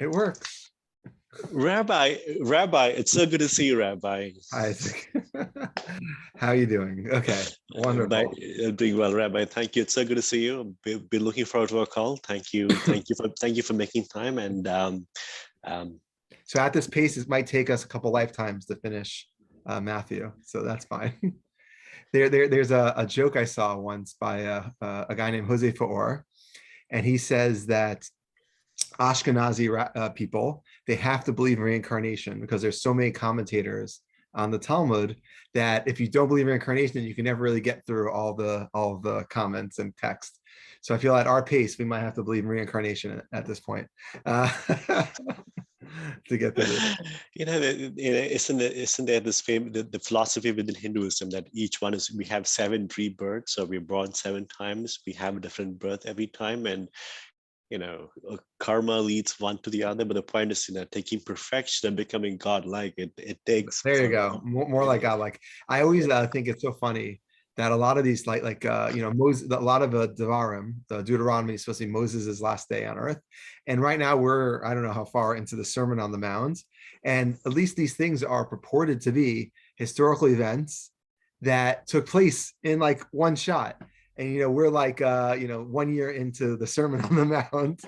It works. Rabbi, it's so good to see you, Rabbi. Isaac. How are you doing? Okay, By wonderful. doing well, Rabbi. Thank you. It's so good to see you. Been looking forward to our call. Thank you for making time. And um, So at this pace, it might take us a couple lifetimes to finish Matthew. So that's fine. There's a joke I saw once by a guy named Jose Faor, and he says that Ashkenazi people, they have to believe in reincarnation because there's so many commentators on the Talmud that if you don't believe in reincarnation, you can never really get through all the comments and text. So I feel at our pace, we might have to believe in reincarnation at this point to get through this. isn't there this the philosophy within Hinduism that each one is we have 7 rebirths, so we're born 7 times. We have a different birth every time, and karma leads one to the other, but the point is taking perfection and becoming godlike. It takes There you from go. More like God. Like I always think it's so funny that a lot of these Moses, a lot of Devarim, the Deuteronomy is supposed to be Moses' last day on earth, and right now we're I don't know how far into the Sermon on the Mount, and at least these things are purported to be historical events that took place in like one shot. And we're like 1 year into the Sermon on the Mount,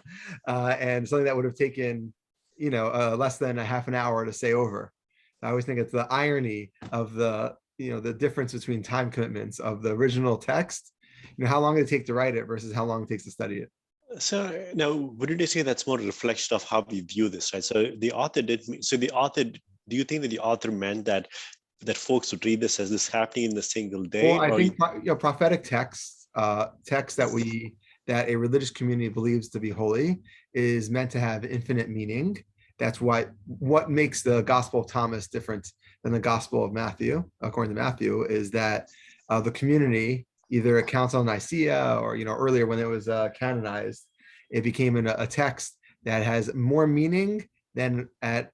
and something that would have taken less than a half an hour to say over. I always think it's the irony of the difference between time commitments of the original text. How long did it take to write it versus how long it takes to study it. So now, wouldn't you say that's more a reflection of how we view this, right? So the author did. So the author, do you think that the author meant that folks would read this as this happening in a single Well, day, I or think prophetic texts, texts that a religious community believes to be holy, is meant to have infinite meaning. That's what makes the Gospel of Thomas different than the Gospel of Matthew, according to Matthew, is that the community, either at Council of Nicaea or earlier when it was canonized, it became a text that has more meaning than at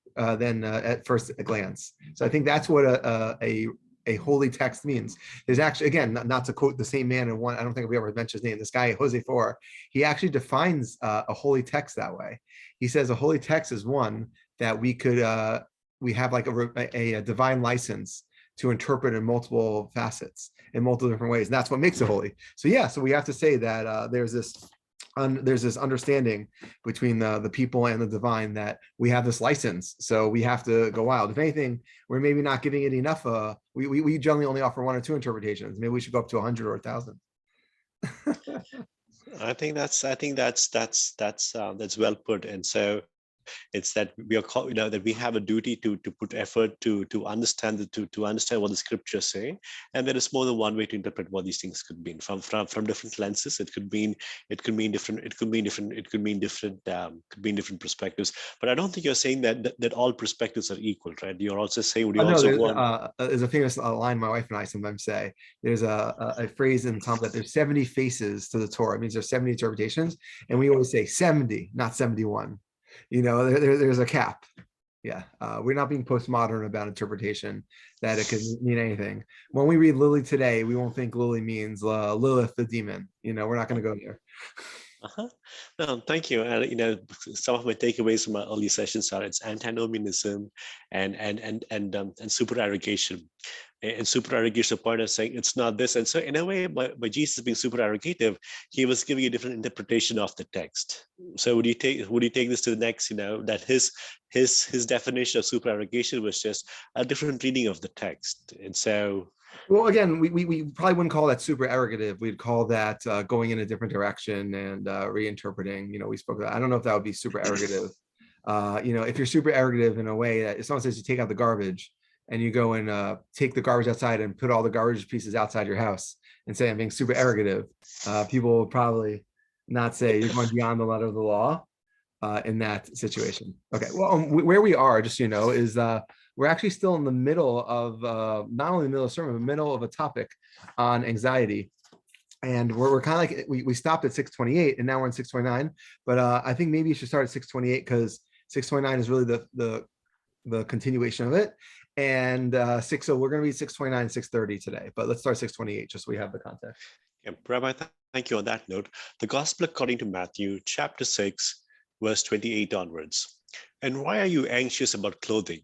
first glance. So I think that's what a holy text means. There's actually, again, not to quote the same man in one, I don't think we ever mentioned his name, this guy, Jose Faor, he actually defines a holy text that way. He says a holy text is one that we have like a divine license to interpret in multiple facets, in multiple different ways. And that's what makes it holy. So yeah, so we have to say that there's this understanding between the people and the divine that we have this license, so we have to go wild. If anything, we're maybe not giving it enough. We generally only offer 1 or 2 interpretations. Maybe we should go up to 100 or 1,000. I think that's well put. And so it's that we are called, that we have a duty to put effort to understand to understand what the scriptures say, and there is more than one way to interpret what these things could mean from different lenses. It could mean different perspectives. But I don't think you're saying that all perspectives are equal, right? You're also saying, would you No, also want? there's a famous line my wife and I sometimes say. There's a phrase in Tom that there's 70 faces to the Torah. It means there's 70 interpretations, and we always say 70, not 71. There's a cap. Yeah, we're not being postmodern about interpretation, that it could mean anything. When we read Lily today, we won't think Lily means Lilith the demon. We're not going to go there. Uh-huh. No, thank you. And some of my takeaways from my early sessions are it's antinomianism and super arrogation. And super arrogation, the point of saying it's not this. And so in a way, by Jesus being super arrogative, he was giving a different interpretation of the text. So would you take this to the next, that his definition of super arrogation was just a different reading of the text. And so well, again, we probably wouldn't call that super arrogative. We'd call that going in a different direction and reinterpreting. We spoke about. I don't know if that would be super arrogative. If you're super arrogative in a way that if someone says you take out the garbage and you go and take the garbage outside and put all the garbage pieces outside your house and say I'm being super arrogative, people will probably not say you're going beyond the letter of the law in that situation. Okay, well, where we are, just is we're actually still in the middle of not only the middle of sermon, but middle of a topic on anxiety. And we're kind of like we stopped at 628 and now we're in 629. But I think maybe you should start at 628 because 629 is really the continuation of it. And so we're going to read 629 and 630 today. But let's start 628 just so we have the context. yeah, Rabbi, thank you. On that note, the Gospel according to Matthew, chapter 6, verse 28 onwards. And why are you anxious about clothing?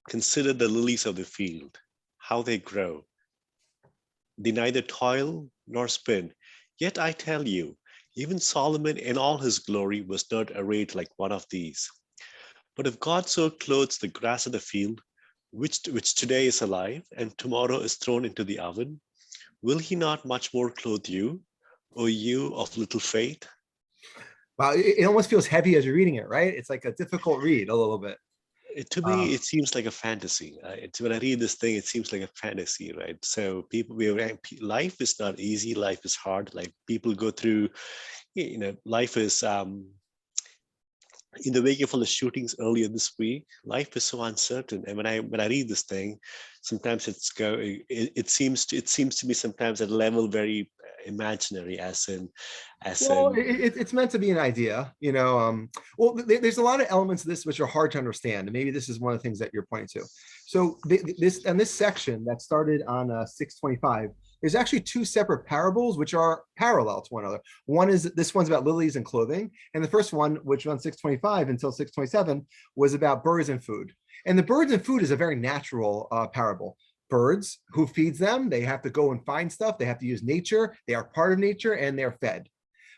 Consider the lilies of the field, how they grow. They neither toil nor spin. Yet I tell you, even Solomon in all his glory was not arrayed like one of these. But if God so clothes the grass of the field, which today is alive and tomorrow is thrown into the oven, will he not much more clothe you, O you of little faith? Wow, it almost feels heavy as you're reading it, right? It's like a difficult read a little bit. To Uh, me, it seems like a fantasy. When I read this thing, it seems like a fantasy, right? So life is not easy. Life is hard. Like people go through, life is in the wake of all the shootings earlier this week. Life is so uncertain, and when I read this thing, sometimes it seems to me sometimes at a level very imaginary, as well, in it's meant to be an idea, well, there's a lot of elements of this which are hard to understand, and maybe this is one of the things that you're pointing to. So this section that started on 625, there's actually two separate parables which are parallel to one another. One is, this one's about lilies and clothing, and the first one, which was on 625 until 627, was about birds and food. And the birds and food is a very natural parable. Birds, who feeds them? They have to go and find stuff. They have to use nature. They are part of nature, and they're fed.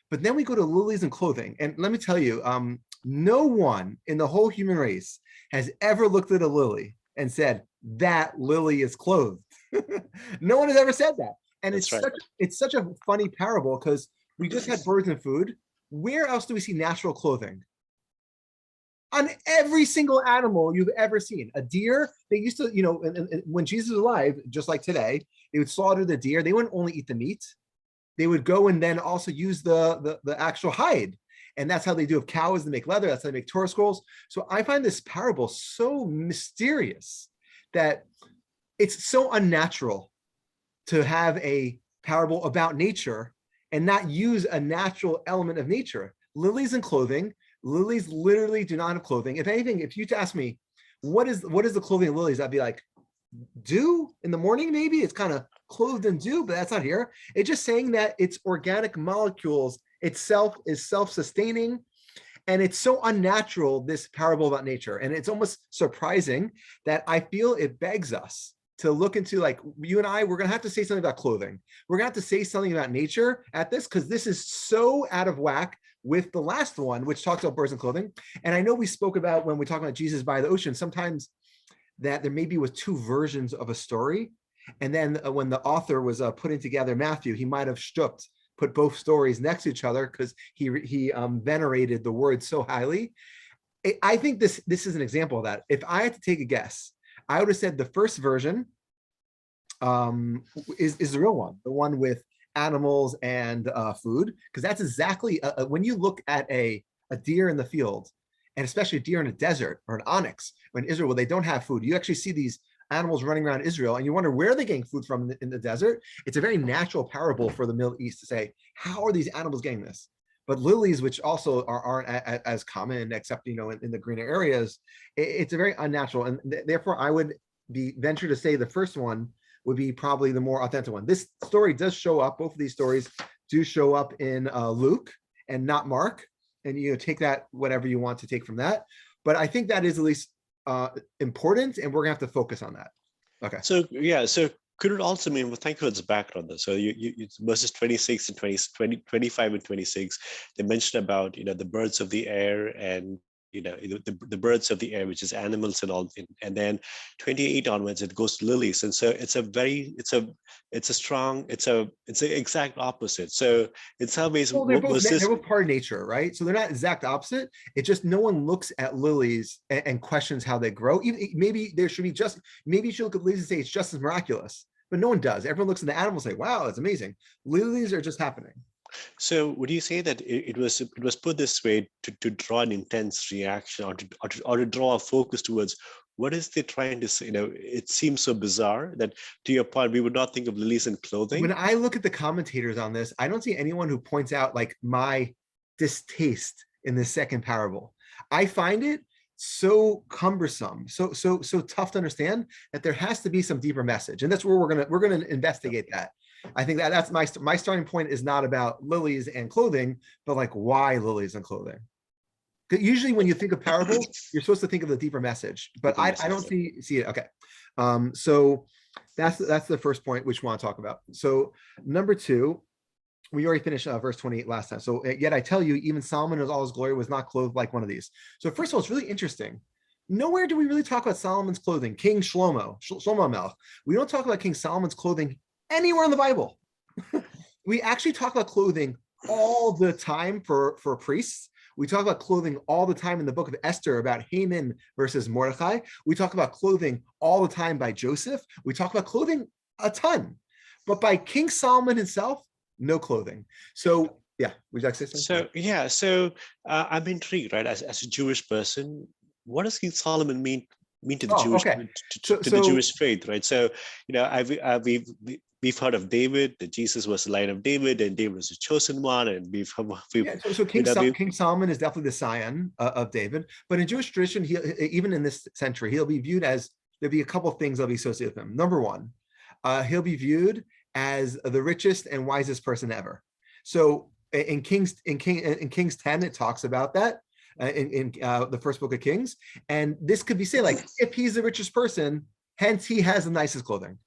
But then we go to lilies and clothing. And let me tell you, no one in the whole human race has ever looked at a lily and said, that lily is clothed. No one has ever said that. And that's right. it's such a funny parable, because we just had birds and food. Where else do we see natural clothing? On every single animal you've ever seen. A deer, they used to, and when Jesus was alive, just like today, they would slaughter the deer. They wouldn't only eat the meat, they would go and then also use the actual hide. And that's how they do with cows. They make leather. That's how they make Torah scrolls. So I find this parable so mysterious that it's so unnatural to have a parable about nature and not use a natural element of nature. Lilies and clothing. Lilies literally do not have clothing. If anything, if you ask me, what is the clothing of lilies? I'd be like, dew in the morning, maybe. It's kind of clothed in dew, but that's not here. It's just saying that its organic molecules itself is self-sustaining, and it's so unnatural, this parable about nature. And it's almost surprising that I feel it begs us to look into, like, you and I, we're gonna have to say something about clothing. We're gonna have to say something about nature at this, because this is so out of whack with the last one, which talks about birds and clothing. And I know we spoke about, when we talk about Jesus by the ocean, sometimes that there maybe was two versions of a story. And then when the author was putting together Matthew, he might have put both stories next to each other, because he venerated the word so highly. I think this is an example of that. If I had to take a guess, I would have said the first version is the real one, the one with animals and food, because that's exactly when you look at a deer in the field, and especially a deer in a desert or an onyx, or in Israel where they don't have food, you actually see these animals running around Israel, and you wonder where they're getting food from in the desert. It's a very natural parable for the Middle East to say, how are these animals getting this? But lilies, which also aren't as common, except in the greener areas, it's a very unnatural, and therefore I would venture to say the first one would be probably the more authentic one. This story does show up. Both of these stories do show up in Luke and not Mark, and take that whatever you want to take from that. But I think that is at least important, and we're gonna have to focus on that. Okay. So yeah, so could it also mean, well, thank you for this background though. So you verses 26 and 25 and 26, they mentioned about, the birds of the air, and the birds of the air, which is animals and all, and then 28 onwards it goes to lilies. And so it's an exact opposite. So in some ways, Well, was they're this both part of nature, right? So they're not exact opposite. It's just no one looks at lilies and questions how they grow. Even maybe there should be maybe you should look at lilies and say it's just as miraculous, but no one does. Everyone looks at the animals and say, wow, it's amazing. Lilies are just happening. So would you say that it was put this way to draw an intense reaction, or to draw a focus towards what is they trying to say? It seems so bizarre that, to your point, we would not think of lilies in When clothing. I look at the commentators on this, I don't see anyone who points out like my distaste in the second parable. I find it so cumbersome, so tough to understand, that there has to be some deeper message, and that's where we're gonna investigate that. I think that's my starting point is not about lilies and clothing, but like why lilies and clothing. Usually when you think of parables, you're supposed to think of the deeper message, but Deeper I message. don't see it. Okay. So that's the first point which we want to talk about. So number two, we already finished verse 28 last time. So yet I tell you, even Solomon in all his glory was not clothed like one of these. So first of all, it's really interesting. Nowhere do we really talk about Solomon's clothing. King Shlomo Melech. We don't talk about King Solomon's clothing anywhere in the Bible. We actually talk about clothing all the time for priests. We talk about clothing all the time in the book of Esther about Haman versus Mordecai. We talk about clothing all the time by Joseph. We talk about clothing a ton. But by King Solomon himself, no clothing. So yeah, would you like to say something? I'm intrigued, right? As a Jewish person, what does King Solomon mean to the Oh, Jewish okay. to the Jewish faith, right? So we've heard of David, that Jesus was the line of David, and David was the chosen one, and so King Solomon is definitely the scion of David. But in Jewish tradition, even in this century, he'll be viewed as, there'll be a couple of things that'll be associated with him. Number one, he'll be viewed as the richest and wisest person ever. So in Kings 10, it talks about that in the first book of Kings. And this could be said, like, if he's the richest person, hence he has the nicest clothing.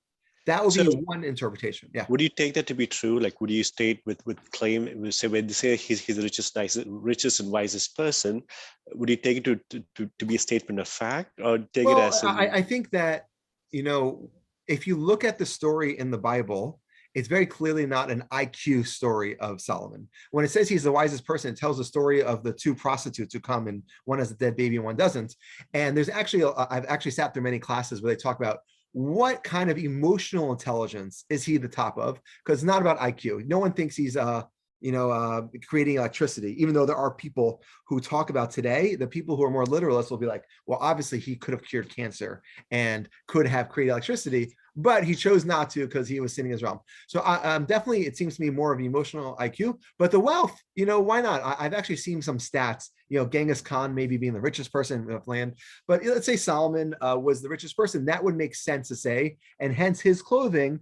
That would be one interpretation. Yeah. Would you take that to be true? Like, would you state with claim, when they say he's the richest and wisest person, would you take it to be a statement of fact, or take it as I think that, if you look at the story in the Bible, it's very clearly not an IQ story of Solomon. When it says he's the wisest person, it tells the story of the two prostitutes who come, and one has a dead baby and one doesn't. And there's actually, I've actually sat through many classes where they talk about what kind of emotional intelligence is he the top of, because it's not about IQ. No one thinks he's creating electricity, even though there are people who talk about today, the people who are more literalists will be like, well, obviously he could have cured cancer and could have created electricity, but he chose not to because he was sinning his realm. So definitely, it seems to me more of emotional IQ, but the wealth, why not? I've actually seen some stats, Genghis Khan maybe being the richest person of land, but let's say Solomon was the richest person. That would make sense to say, and hence his clothing,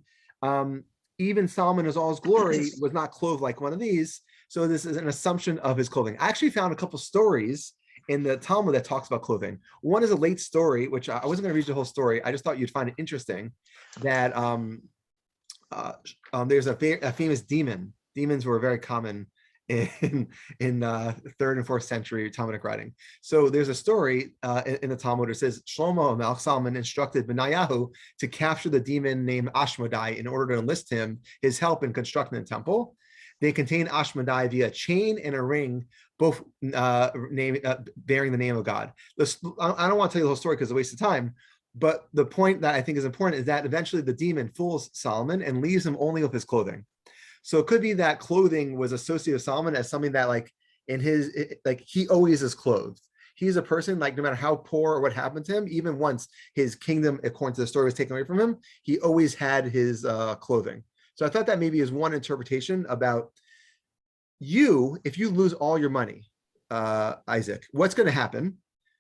even Solomon in all his glory was not clothed like one of these. So this is an assumption of his clothing. I actually found a couple stories in the Talmud that talks about clothing. One is a late story, which I wasn't going to read the whole story. I just thought you'd find it interesting that there's a famous demon. Demons were very common in third and fourth century Talmudic writing. So there's a story in the Talmud that says Shlomo Melech Solomon instructed Benayahu to capture the demon named Ashmodai in order to enlist his help in constructing the temple. They contain Ashmodai via a chain and a ring, both bearing the name of God. I don't want to tell you the whole story because it's a waste of time, but the point that I think is important is that eventually the demon fools Solomon and leaves him only with his clothing. So it could be that clothing was associated with Solomon as something that, like, he always is clothed. He's a person, like, no matter how poor or what happened to him, even once his kingdom, according to the story, was taken away from him, he always had his clothing. So I thought that maybe is one interpretation about you. If you lose all your money, Isaac, what's going to happen?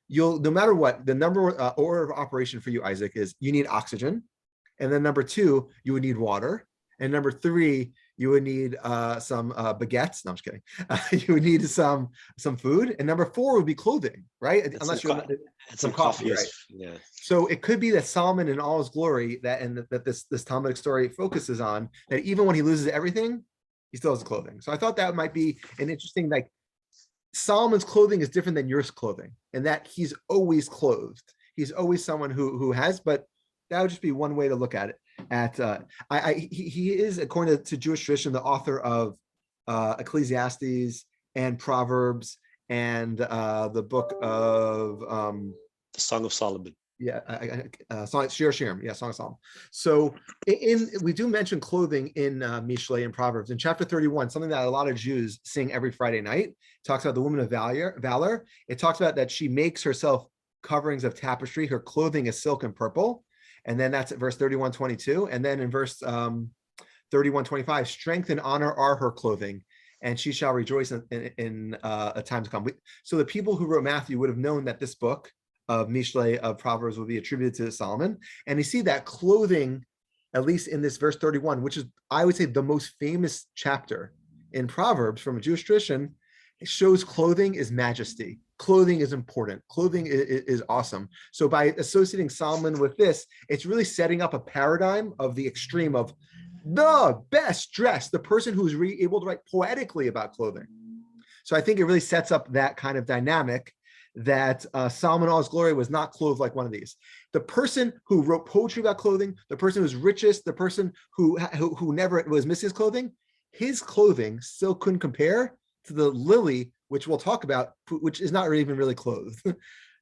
No matter what, the order of operation for you, Isaac, is you need oxygen. And then number two, you would need water. And number three, you would need some baguettes. No, I'm just kidding. You would need some food. And number four would be clothing, right? Unless you're some coffee, right? Yeah. So it could be that Solomon in all his glory, that this Talmudic story focuses on, that even when he loses everything, he still has clothing. So I thought that might be an interesting, like, Solomon's clothing is different than your clothing, and that he's always clothed. He's always someone who has, but that would just be one way to look at it. He is, according to Jewish tradition, the author of Ecclesiastes and Proverbs and the book of the Song of Solomon. Yeah, Shir Shirim, yeah, Song of Solomon. So we do mention clothing in Mishlei and Proverbs. In chapter 31, something that a lot of Jews sing every Friday night, talks about the woman of valor. It talks about that she makes herself coverings of tapestry. Her clothing is silk and purple. And then that's at verse 31:22. And then in verse 31:25, strength and honor are her clothing, and she shall rejoice in a time to come. So the people who wrote Matthew would have known that this book of Mishlei, of Proverbs, would be attributed to Solomon. And you see that clothing, at least in this verse 31, which is, I would say, the most famous chapter in Proverbs from a Jewish tradition, It shows clothing is majesty. Clothing is important. Clothing is awesome. So by associating Solomon with this, it's really setting up a paradigm of the extreme of the best dressed, the person who's able to write poetically about clothing. So I think it really sets up that kind of dynamic that Solomon, all his glory, was not clothed like one of these. The person who wrote poetry about clothing, the person who's richest, the person who never was missing his clothing still couldn't compare to the lily, which we'll talk about, which is not even really clothed.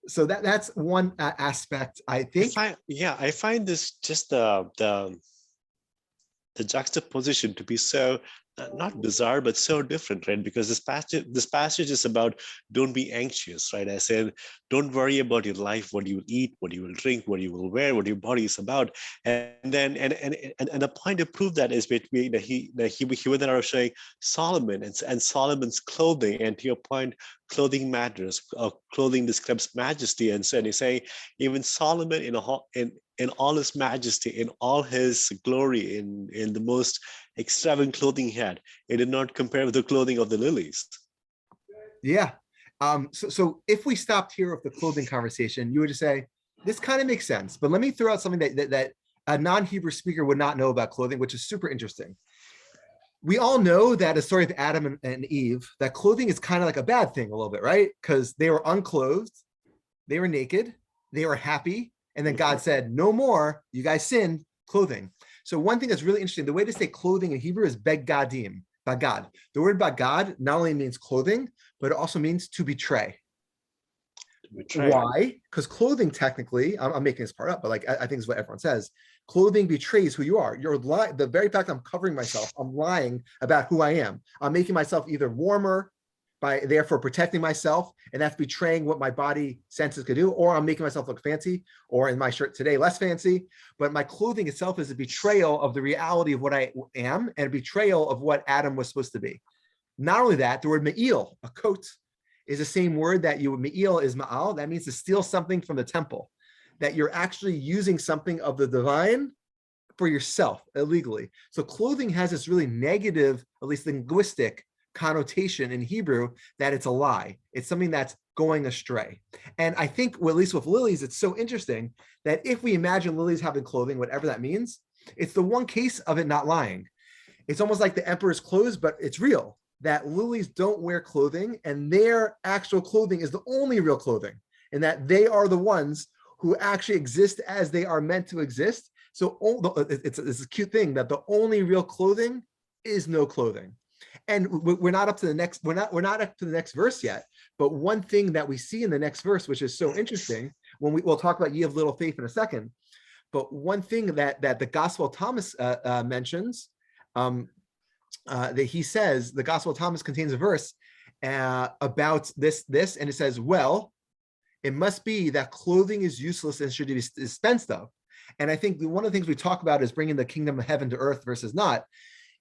So that's one aspect, I think. I find this just the juxtaposition to be so not bizarre but so different, right? Because this passage is about don't be anxious, right? I said don't worry about your life, what you will eat, what you will drink, what you will wear, what your body is about. And then and the point to prove that is between he went out showing Solomon and Solomon's clothing. And to your point, clothing matters. Clothing describes majesty, and so he's saying even Solomon in all his majesty, in all his glory, in the most extravagant clothing he had, it did not compare with the clothing of the lilies. Yeah. So if we stopped here with the clothing conversation, you would just say, this kind of makes sense. But let me throw out something that a non-Hebrew speaker would not know about clothing, which is super interesting. We all know that a story of Adam and Eve, that clothing is kind of like a bad thing a little bit, right? Because they were unclothed, they were naked, they were happy, and then God said, no more, you guys sinned, clothing. So one thing that's really interesting, the way to say clothing in Hebrew is begadim, bagad. The word bagad not only means clothing, but it also means to betray. Why? Because clothing technically, I'm making this part up, but like I think is what everyone says. Clothing betrays who you are. You're lying. The very fact I'm covering myself, I'm lying about who I am. I'm making myself either warmer by therefore protecting myself, and that's betraying what my body senses could do, or I'm making myself look fancy, or in my shirt today, less fancy. But my clothing itself is a betrayal of the reality of what I am and a betrayal of what Adam was supposed to be. Not only that, the word me'il, a coat, is the same word that me'il is ma'al. That means to steal something from the temple, that you're actually using something of the divine for yourself illegally. So clothing has this really negative, at least linguistic connotation in Hebrew, that it's a lie. It's something that's going astray. And I think, well, at least with lilies, it's so interesting that if we imagine lilies having clothing, whatever that means, it's the one case of it not lying. It's almost like the emperor's clothes, but it's real, that lilies don't wear clothing and their actual clothing is the only real clothing, and that they are the ones who actually exist as they are meant to exist. So it's a cute thing that the only real clothing is no clothing. And we're not up to the next, we're not up to the next verse yet. But one thing that we see in the next verse, which is so interesting, when we'll talk about ye of little faith in a second. But one thing that the Gospel of Thomas mentions, that he says, the Gospel of Thomas contains a verse about this, and it says, well, it must be that clothing is useless and should be dispensed of. And I think one of the things we talk about is bringing the kingdom of heaven to earth versus not.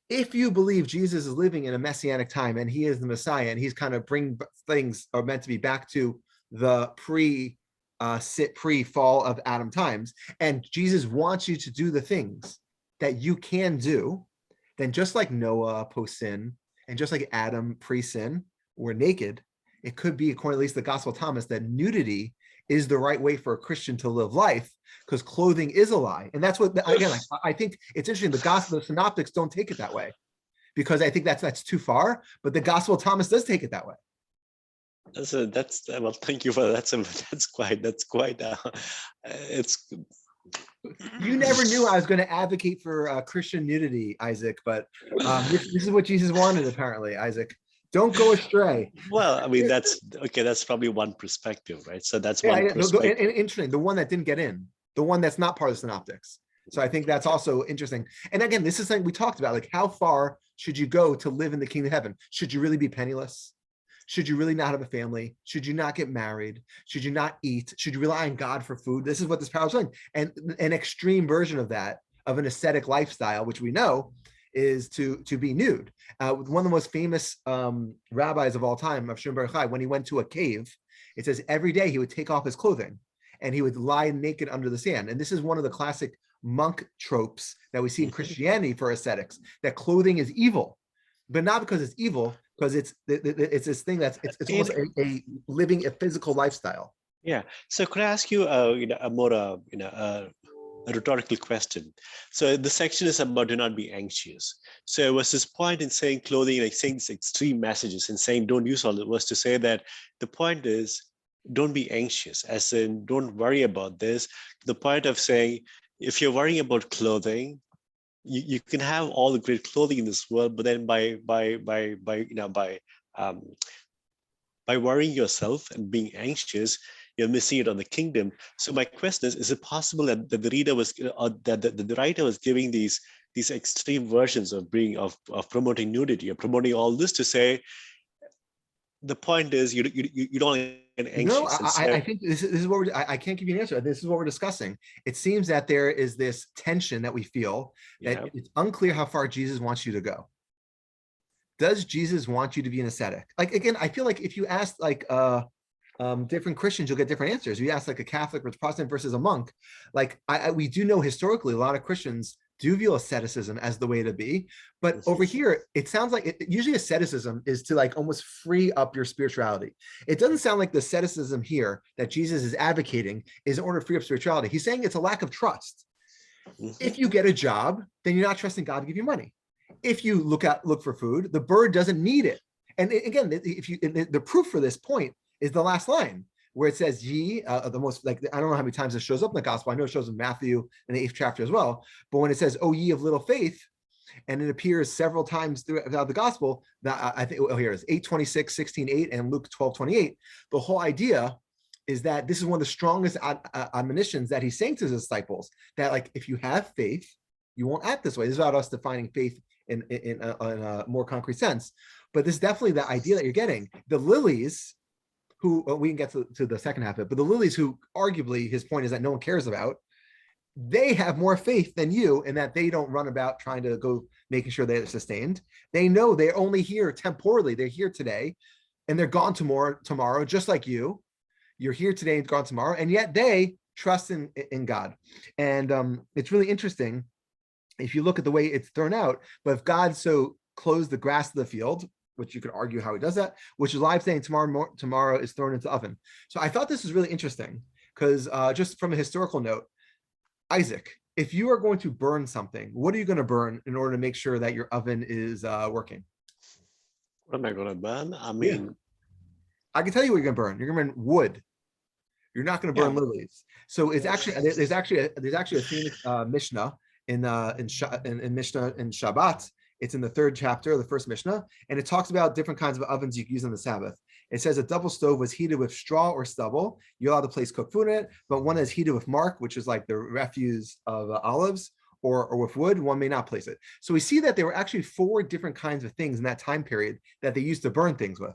If you believe Jesus is living in a messianic time and he is the Messiah and he's kind of bring things are meant to be back to the pre-fall of Adam times, and Jesus wants you to do the things that you can do, then just like Noah post-sin and just like Adam pre-sin were naked, it could be, according to at least the Gospel of Thomas, that nudity is the right way for a Christian to live life, because clothing is a lie. And that's what, again, I think it's interesting. The Gospel of Synoptics don't take it that way, because I think that's too far, but the Gospel of Thomas does take it that way. Well, thank you for that. That's quite it's. You never knew I was going to advocate for Christian nudity, Isaac, but this is what Jesus wanted, apparently, Isaac. Don't go astray. Well, I mean, that's okay. That's probably one perspective, right? So that's one perspective. Interesting. The one that didn't get in, the one that's not part of the synoptics. So I think that's also interesting. And again, this is something we talked about, like how far should you go to live in the kingdom of heaven? Should you really be penniless? Should you really not have a family? Should you not get married? Should you not eat? Should you rely on God for food? This is what this parable is saying. And an extreme version of that, of an ascetic lifestyle, which we know is to be nude. One of the most famous rabbis of all time, of Shimon Bar Yochai, when he went to a cave, it says every day he would take off his clothing and he would lie naked under the sand. And this is one of the classic monk tropes that we see in Christianity for ascetics, that clothing is evil. but not because it's evil, because it's this thing it's almost In a living a physical lifestyle. Yeah. So could I ask you, a more, a rhetorical question? So the section is about do not be anxious. So was this point in saying clothing, like saying these extreme messages and saying don't use all it, was to say that the point is don't be anxious, as in don't worry about this. The point of saying if you're worrying about clothing, you can have all the great clothing in this world, but then um, by worrying yourself and being anxious, you're missing it on the kingdom. So my question is it possible that the reader was, that the writer was giving these extreme versions of being of promoting nudity or promoting all this to say the point is you don't get No, anxious, and so I think this is what I can't give you an answer. This is what we're discussing. It seems that there is this tension that we feel that yeah. it's unclear how far Jesus wants you to go. Does Jesus want you to be an ascetic? Like, again, I feel like if you ask like different Christians, you'll get different answers. You ask like a Catholic or Protestant versus a monk. Like we do know historically, a lot of Christians do view asceticism as the way to be. But over here, it sounds like usually asceticism is to like almost free up your spirituality. It doesn't sound like the asceticism here that Jesus is advocating is in order to free up spirituality. He's saying it's a lack of trust. If you get a job, then you're not trusting God to give you money. If you look for food, the bird doesn't need it. And again, if you the proof for this point is the last line where it says ye, the most, like, I don't know how many times it shows up in the gospel. I know it shows in Matthew in the 8th chapter as well. But when it says, "Oh, ye of little faith," and it appears several times throughout the gospel, that I think, oh, here it is, 8:26, 16:8, and Luke 12:28. The whole idea is that this is one of the strongest admonitions that he's saying to his disciples, that like, if you have faith, you won't act this way. This is about us defining faith in a more concrete sense. But this is definitely the idea that you're getting. The lilies, who we can get to the second half of it, but the lilies, who arguably his point is that no one cares about, they have more faith than you in that they don't run about trying to go making sure they're sustained. They know they're only here temporally. They're here today and they're gone tomorrow, just like you. You're here today and gone tomorrow, and yet they trust in God. And it's really interesting if you look at the way it's thrown out. But if God so clothes the grass of the field, which you could argue how he does that, which is live saying tomorrow is thrown into the oven. So I thought this was really interesting because just from a historical note, Isaac, if you are going to burn something, what are you going to burn in order to make sure that your oven is working? What am I going to burn? I Yeah, mean, I can tell you what you're going to burn. You're going to burn wood. You're not going to yeah. burn lilies. So it's actually there's actually a famous Mishnah in Mishnah in Shabbat. It's in the 3rd chapter, the first Mishnah, and it talks about different kinds of ovens you can use on the Sabbath. It says a double stove was heated with straw or stubble. You're allowed to place cooked food in it, but one is heated with mark, which is like the refuse of olives, or with wood. One may not place it. So we see that there were actually 4 different kinds of things in that time period that they used to burn things with.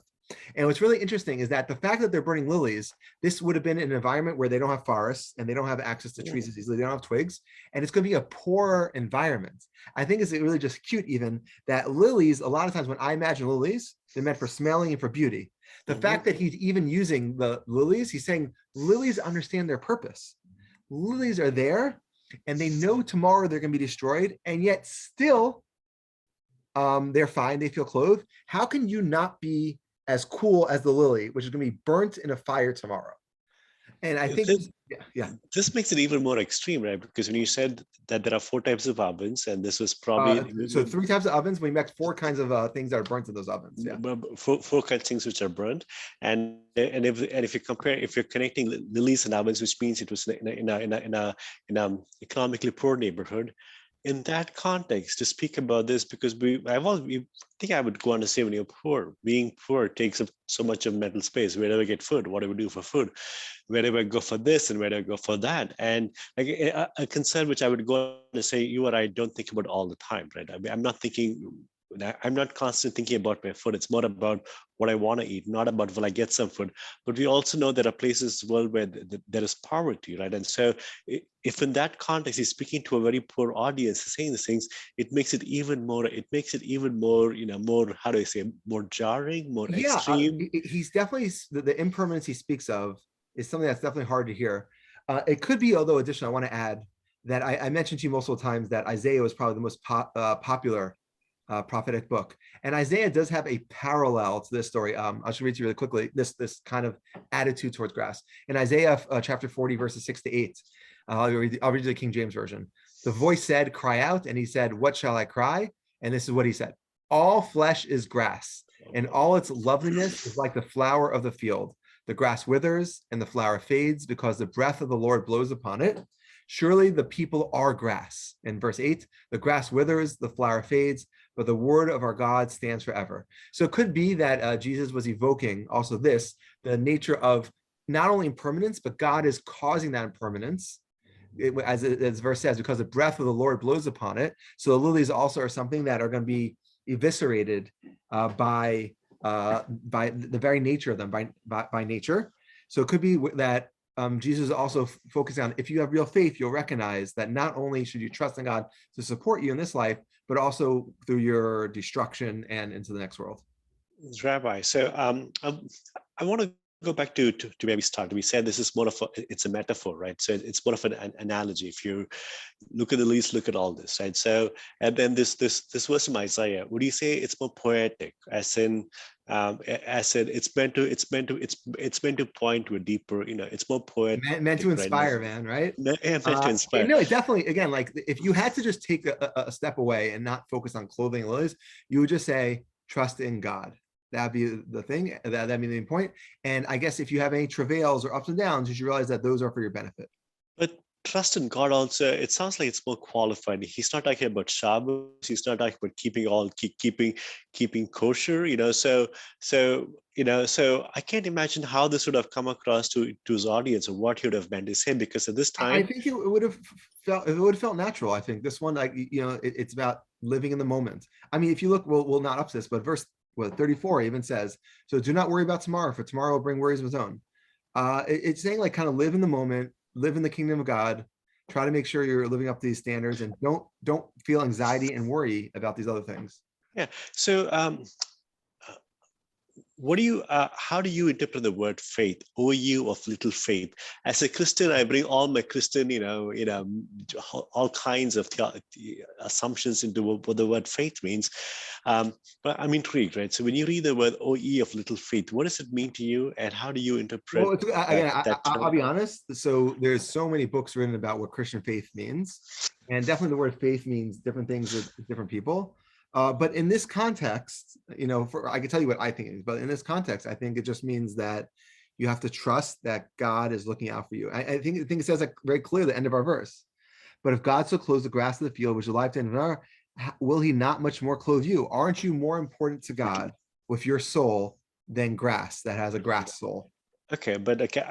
And what's really interesting is that the fact that they're burning lilies, this would have been an environment where they don't have forests and they don't have access to trees as easily. They don't have twigs, and it's going to be a poorer environment. I think it's really just cute, even that lilies, a lot of times when I imagine lilies, they're meant for smelling and for beauty. The fact that he's even using the lilies, he's saying lilies understand their purpose. Lilies are there and they know tomorrow they're going to be destroyed, and yet still they're fine. They feel clothed. How can you not be as cool as the lily, which is going to be burnt in a fire tomorrow? And I think, This, yeah. this makes it even more extreme, right? Because when you said that there are 4 types of ovens, and this was probably So 3 types of ovens. We make 4 kinds of things that are burnt in those ovens. Yeah. four kinds of things which are burnt, and if you compare, if you're connecting lilies and ovens, which means it was in a economically poor neighborhood. In that context, to speak about this, because I think I would go on to say when you're poor, being poor takes up so much of mental space. Where do I get food? What do we do for food? Where do I go for this and where do I go for that? And like a concern which I would go on to say you or I don't think about all the time, right? I mean, I'm not constantly thinking about my food. It's more about what I want to eat, not about will I get some food. But we also know there are places in the world where there is poverty, right? And so if in that context he's speaking to a very poor audience, saying these things, it makes it even more, more, how do I say, more jarring, more extreme. He's definitely, the impermanence he speaks of is something that's definitely hard to hear. It could be, although additionally, I want to add that I mentioned to you multiple times that Isaiah was probably the most popular prophetic book. And Isaiah does have a parallel to this story. I'll just read to you really quickly this kind of attitude towards grass. In Isaiah chapter 40, verses 6-8, I'll read the King James Version. The voice said, cry out. And he said, what shall I cry? And this is what he said. All flesh is grass, and all its loveliness is like the flower of the field. The grass withers and the flower fades because the breath of the Lord blows upon it. Surely the people are grass. In verse 8, the grass withers, the flower fades, but the word of our God stands forever. So it could be that Jesus was evoking also the nature of not only impermanence, but God is causing that impermanence. As verse says, because the breath of the Lord blows upon it. So the lilies also are something that are going to be eviscerated by the very nature of them, by nature. So it could be that Jesus is also focusing on, if you have real faith, you'll recognize that not only should you trust in God to support you in this life, but also through your destruction and into the next world. Rabbi, so I want to go back to where we started. We said this is more of it's a metaphor, right? So it's more of an analogy. If you look at the leaves, look at all this, right? So, and then this verse from Isaiah, would you say it's more poetic, as in it's meant to point to a deeper, it's more poetic, Meant to right? inspire, man, right? Meant to inspire. No, it definitely, again, like if you had to just take a step away and not focus on clothing lilies, you would just say, trust in God. That'd be the thing. That'd be the point. And I guess if you have any travails or ups and downs, you should realize that those are for your benefit. But trust in God also, it sounds like it's more qualified. He's not talking about Shabbos. He's not talking about keeping kosher. So I can't imagine how this would have come across to his audience, or what he would have meant to say, because at this I time, think it would have felt natural. I think this one, like, it's about living in the moment. I mean, if you look, we'll not up to this, but verse 34 even says, so do not worry about tomorrow, for tomorrow will bring worries of its own. It's saying, like, kind of live in the moment, live in the kingdom of God, try to make sure you're living up to these standards, and don't feel anxiety and worry about these other things. yeah. So how do you interpret the word faith, o you of little faith? As a Christian, I bring all my Christian, all kinds of assumptions into what the word faith means. But I'm intrigued, right? So when you read the word o ye of little faith, what does it mean to you, and how do you interpret Well, again, that term? I'll be honest. So there's so many books written about what Christian faith means, and definitely the word faith means different things with different people. But in this context, I can tell you what I think it is, but in this context, I think it just means that you have to trust that God is looking out for you. I think it says that very clearly at the end of our verse. But if God so clothes the grass of the field, which is alive to end of an hour, will he not much more clothe you? Aren't you more important to God with your soul than grass that has a grass soul? Okay, but okay,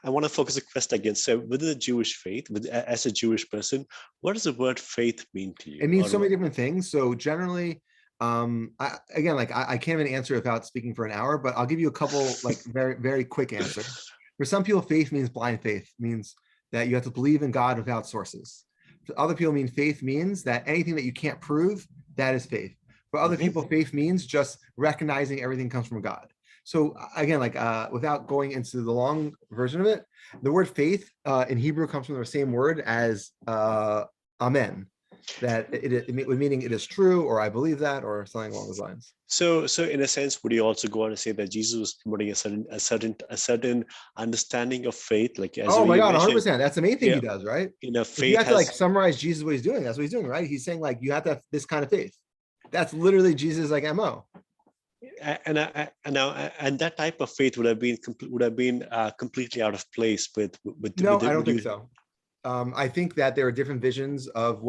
I want to focus the question again. So within the Jewish faith, as a Jewish person, what does the word faith mean to you? It means so many different things. So generally, I can't even answer without speaking for an hour, but I'll give you a couple, like, very, very quick answers. For some people, faith means blind faith, means that you have to believe in God without sources. For other people, faith means that anything that you can't prove, that is faith. For other people, faith means just recognizing everything comes from God. So again, without going into the long version of it, the word faith in Hebrew comes from the same word as amen, that meaning it is true, or I believe that, or something along those lines. So in a sense, would you also go on to say that Jesus was promoting a certain understanding of faith, like, as oh my God, mentioned, 100%. That's the main thing he does, right? If you faith have to has, summarize Jesus, what he's doing, that's what he's doing, right? He's saying, like, you have to have this kind of faith. That's literally Jesus' MO. and that type of faith would have been completely out of place with No, I don't think so. I think that there are different visions of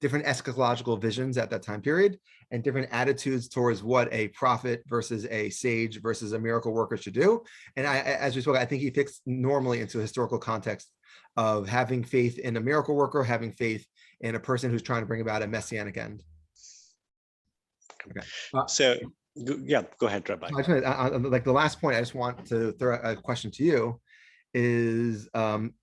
different eschatological visions at that time period, and different attitudes towards what a prophet versus a sage versus a miracle worker should do. And as we spoke, I think he fits normally into a historical context of having faith in a miracle worker, having faith in a person who's trying to bring about a messianic end. Okay. So yeah, go ahead, Rabbi. Like the last point, I just want to throw a question to you is,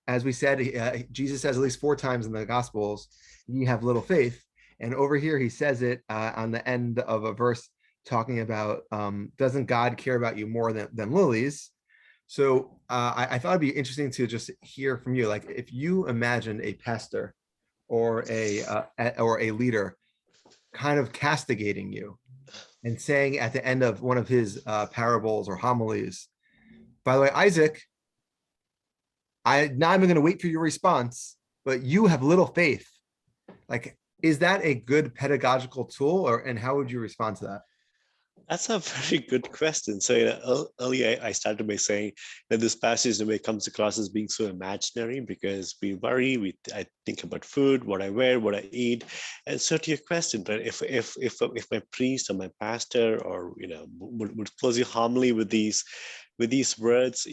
as we said, Jesus says at least 4 times in the Gospels, "Ye have little faith," and over here he says it on the end of a verse talking about, doesn't God care about you more than lilies? So I thought it'd be interesting to just hear from you, like, if you imagine a pastor or a leader kind of castigating you and saying at the end of one of his parables or homilies, by the way, Isaac, I'm not even going to wait for your response, but you have little faith. Like, is that a good pedagogical tool, or and how would you respond to that? That's a very good question. So, earlier I started by saying that this passage in a way comes across as being so imaginary because we worry, I think about food, what I wear, what I eat, and so to your question, right? If my priest or my pastor or would close your homily with these words,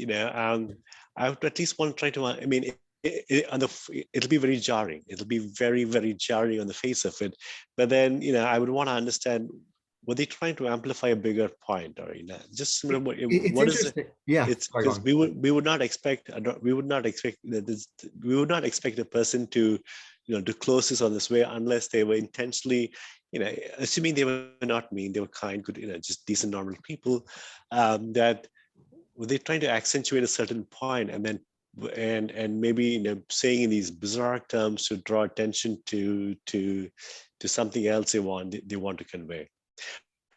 I would at least want to try to. I mean, it'll be very jarring. It'll be very, very jarring on the face of it. But then, I would want to understand, were they trying to amplify a bigger point, or just remember It's what is it? interesting. Yeah, It's sorry, go because on. we would not expect we would not expect a person to to close this on this way unless they were intentionally, assuming they were not mean, they were kind, good, just decent normal people, that were they trying to accentuate a certain point and then and maybe saying in these bizarre terms to draw attention to something else they want to convey.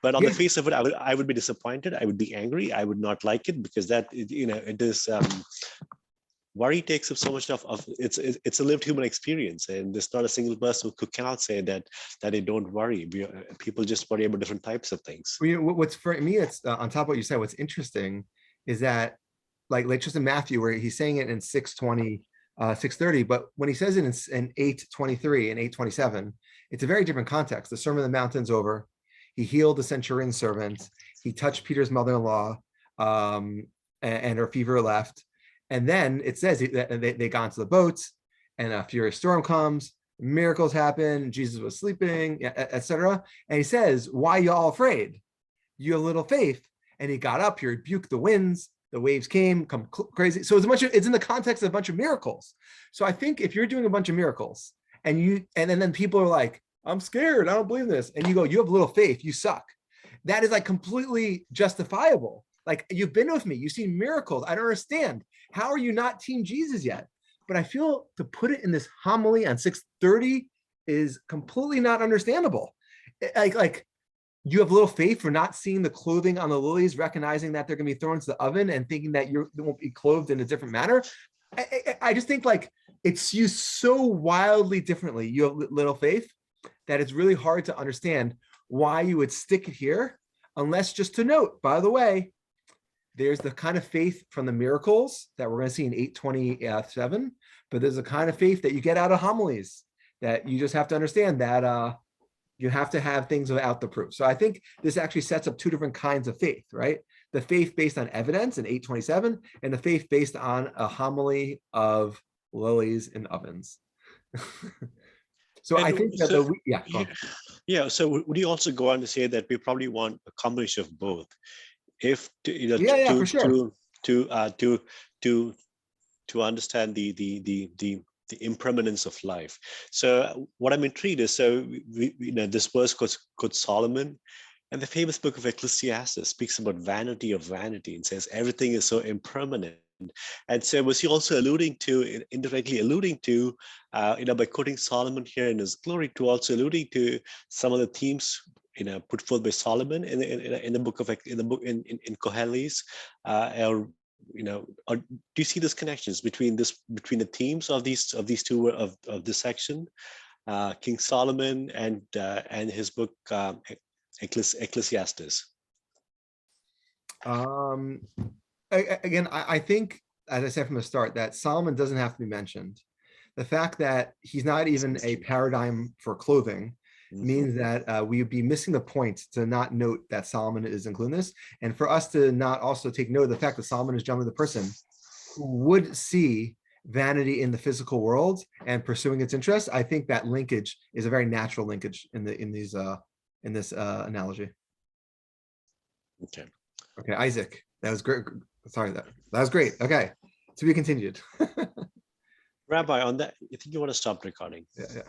But on the Yeah, face of it, I would be disappointed. I would be angry. I would not like it because it is, worry takes up so much of it's a lived human experience, and there's not a single person who cannot say that they don't worry. People just worry about different types of things. well, what's for me, it's on top of what you said. What's interesting is that, like just in Matthew, where he's saying it in 6:20, 6:30, but when he says it in 8:23 and 8:27, it's a very different context. The Sermon on the Mountain's over. He healed the centurion's servant. He touched Peter's mother-in-law, and her fever left. And then it says that they got into the boats, and a furious storm comes. Miracles happen. Jesus was sleeping, etc. And he says, "Why y'all afraid? You have little faith." And he got up. He rebuked the winds. The waves came, come crazy. So it's in the context of a bunch of miracles. So I think if you're doing a bunch of miracles and then people are like, "I'm scared. I don't believe this," and you go, "You have little faith. You suck." That is like completely justifiable. Like, you've been with me. You've seen miracles. I don't understand. How are you not Team Jesus yet? But I feel to put it in this homily on 6:30 is completely not understandable. Like you have little faith for not seeing the clothing on the lilies, recognizing that they're going to be thrown into the oven and thinking that you won't be clothed in a different manner. I just think like it's used so wildly differently. You have little faith that it's really hard to understand why you would stick it here, unless just to note, by the way, there's the kind of faith from the miracles that we're going to see in 8:27, but there's a kind of faith that you get out of homilies that you just have to understand that you have to have things without the proof. So I think this actually sets up two different kinds of faith, right? The faith based on evidence in 8:27, and the faith based on a homily of lilies in ovens. So I think And that so, yeah, go yeah, on. yeah. So would you also go on to say that we probably want a combination of both? If Yeah, for sure. to to to understand the impermanence of life. So what I'm intrigued is, so this verse quotes Solomon, and the famous book of Ecclesiastes speaks about vanity of vanity and says everything is so impermanent. And so was he also alluding to, indirectly alluding to, by quoting Solomon here in his glory, to also alluding to some of the themes put forth by Solomon in the book of in Koheles, or or do you see these connections between the themes of these two of this section, King Solomon and his book, Ecclesiastes? Um, Again, I think, as I said from the start, that Solomon doesn't have to be mentioned. The fact that he's not even a paradigm for clothing means that we would be missing the point to not note that Solomon is including this, and for us to not also take note of the fact that Solomon is generally the person who would see vanity in the physical world and pursuing its interests. I think that linkage is a very natural linkage in this analogy. Okay. Okay, Isaac, that was great. Sorry, that was great. Okay, to be continued. Rabbi, on that, I think you want to stop recording. Yeah.